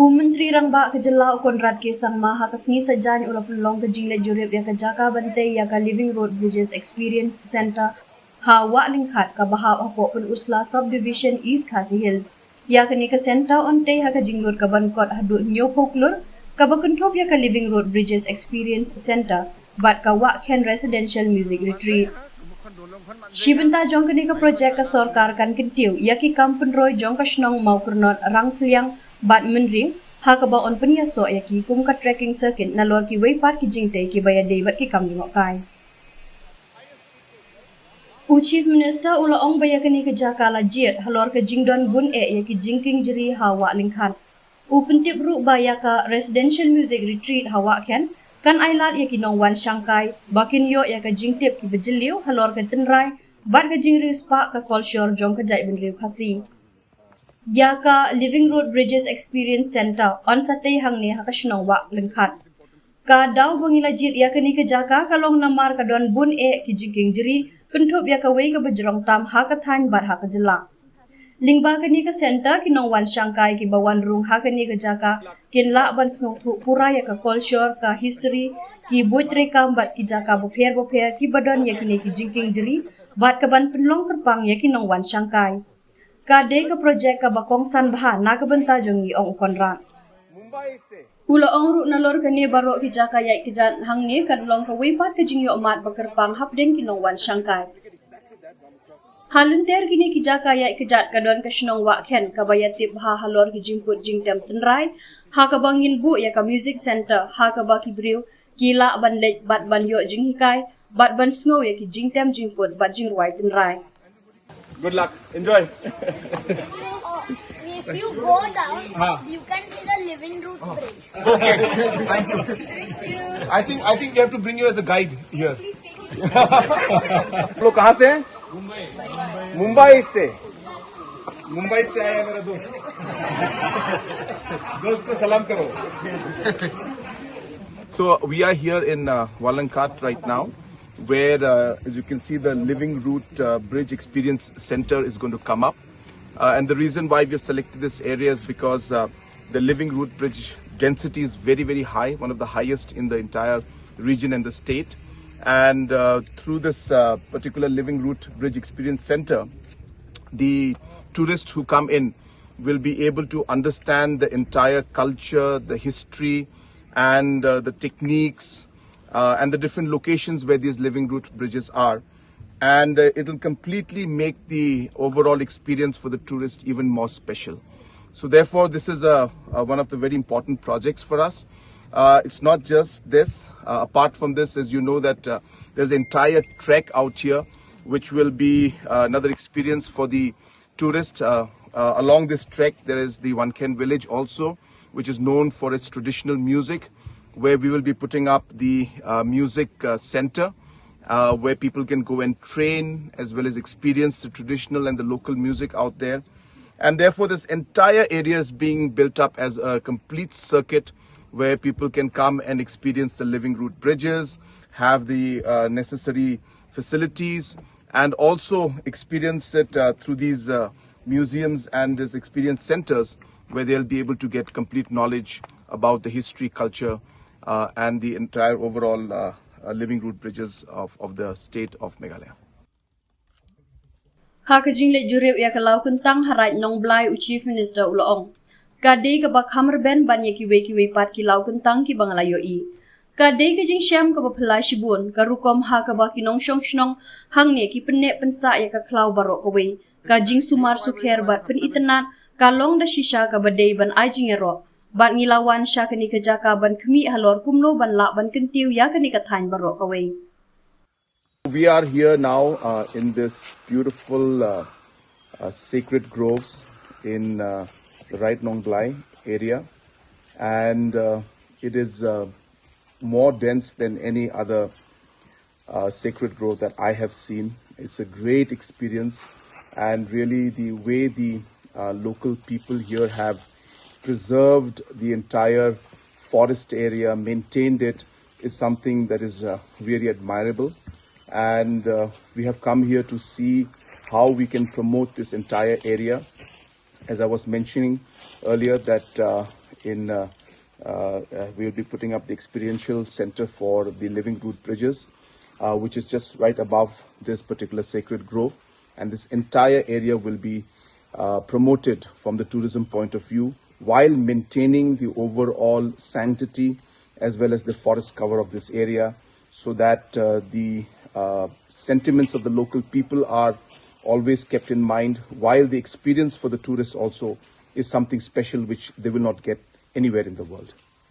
Menteri Rangba ke Jelau Konrad Kesang Maha Kasni Sajan ulah pelong ke Jingle Jurip ya ke Jaka Bantai ya ke Living Road Bridges Experience Center Hawa Lingkhat ke Bahau Apo Pen Usla Subdivision East Khasi Hills. Ya ke ni ke Center Onte ha ke Jinglur ke Bankot Hadut Nyo Poklur ke Bakentop ya ke Living Road Bridges Experience Center bat ke Wak Ken Residential Music Retreat. Shibenta jong ke ni ke projek ke sorkar kan kentiu ya ki Kampen Roy jong ke Shnong mau kernot rang tliang bat menring ha ke baon penia so ya ki kum ka trekking circuit na lor ki weipat ki jingte ki baya dei bat ki kam jong kai. Chief Minister ula ong baya ke ni ke Jakala Jiet halor ke jingdon bun ya ki jingking jeri hawa lingkhan. Pentip ru baya ka Residential Music Retreat hawa ken kan ailat ya ki nongwan Shanghai bakin yo ya ka jingtip ki bejeliu halor ke tenrai bat ke jingri spa ka kolshor jong ke jai benriu khasi. Ya ka Living Road Bridges Experience Center on satay hang ni ha ka shnong wa lengkhat. Ka daw bangila jit ya ka ni ka jaka ka long namar ka don bun ki jingking jeri kenthop ya ka wei ka bejrong tam ha ka than bat ha ka jela. Lingba ka ni ka center ki nongwan Shanghai ki bawan rung ha ka ni ka jaka kin la ban snong thu pura ya ka culture ka history ki buitre kam bat ki jaka bo pher ki badon ya ki ni ki jingking jeri bat ka ban penlong kerpang ya ki nongwan Shanghai. Ka de ka projek ka bakong san bha na ka benta jong ni ong konra. Ula ong ru na lor ka ni baro ki jaka yai ki jan hang ni ka long ka wipat ka jing yo mat bakerpang hap den ki nongwan Shanghai. Halenter kini ki jaka yai ki jat ka don ka shnong wa ken ka bayatip ha halor ki jingput jingtem tenrai ha ka bangin bu ya ka music center ha ka ba ki briu ki la ban lej bat ban yo jing hikai bat ban snow ya ki jingtem jingput bat jing ruai tenrai. Good luck. Enjoy. If you go down, you can see the Living Roots Bridge. Okay. Thank you. I think we have to bring you as a guide here. लोग कहाँ से हैं? मुंबई से आया मेरा दोस्त को सलाम करो. So we are here in Wallankat right now, where as you can see the Living Root Bridge Experience Center is going to come up. And the reason why we have selected this area is because the Living Root Bridge density is very, very high, one of the highest in the entire region and the state. And through this particular Living Root Bridge Experience Center, the tourists who come in will be able to understand the entire culture, the history, and the techniques, and the different locations where these Living Root bridges are. And it will completely make the overall experience for the tourist even more special. So therefore, this is one of the very important projects for us. It's not just this. Apart from this, as you know, that there's an entire trek out here, which will be another experience for the tourist. Along this trek, there is the Wanken village also, which is known for its traditional music, where we will be putting up the music center, where people can go and train as well as experience the traditional and the local music out there. And therefore, this entire area is being built up as a complete circuit where people can come and experience the Living Root bridges, have the necessary facilities, and also experience it through these museums and these experience centers, where they'll be able to get complete knowledge about the history, culture, and the entire overall Living Root bridges of the state of Meghalaya. Ha ka jingle jurip ya ka lau kentang harai nong blai Chief Minister ula ong. Kadai ka bak hamar ben ban ya ki wei pat ki lau kentang ki banglayo I. Kadai ka jing syam ka bapalai shibun ka rukom ha ka baki nong shong shnong hang ne ki penne pensa ya ka klau barok ka wei. Ka jing sumar sukher bat pen itenat ka long da shisha ka badai ban ai jing ero. Bat ngilawan sya ka ni ka jaka ban kemi halor kumlo ban la ban kentiu ya ka ni ka thain barok ka wei. We are here now in this beautiful sacred groves in the Right Nong Blai area, and it is more dense than any other sacred grove that I have seen. It's a great experience, and really the way the local people here have preserved the entire forest area, maintained it, is something that is really admirable. And we have come here to see how we can promote this entire area. As I was mentioning earlier, that we'll be putting up the experiential center for the living root bridges, which is just right above this particular sacred grove. And this entire area will be promoted from the tourism point of view while maintaining the overall sanctity as well as the forest cover of this area, so that the sentiments of the local people are always kept in mind, while the experience for the tourists also is something special which they will not get anywhere in the world.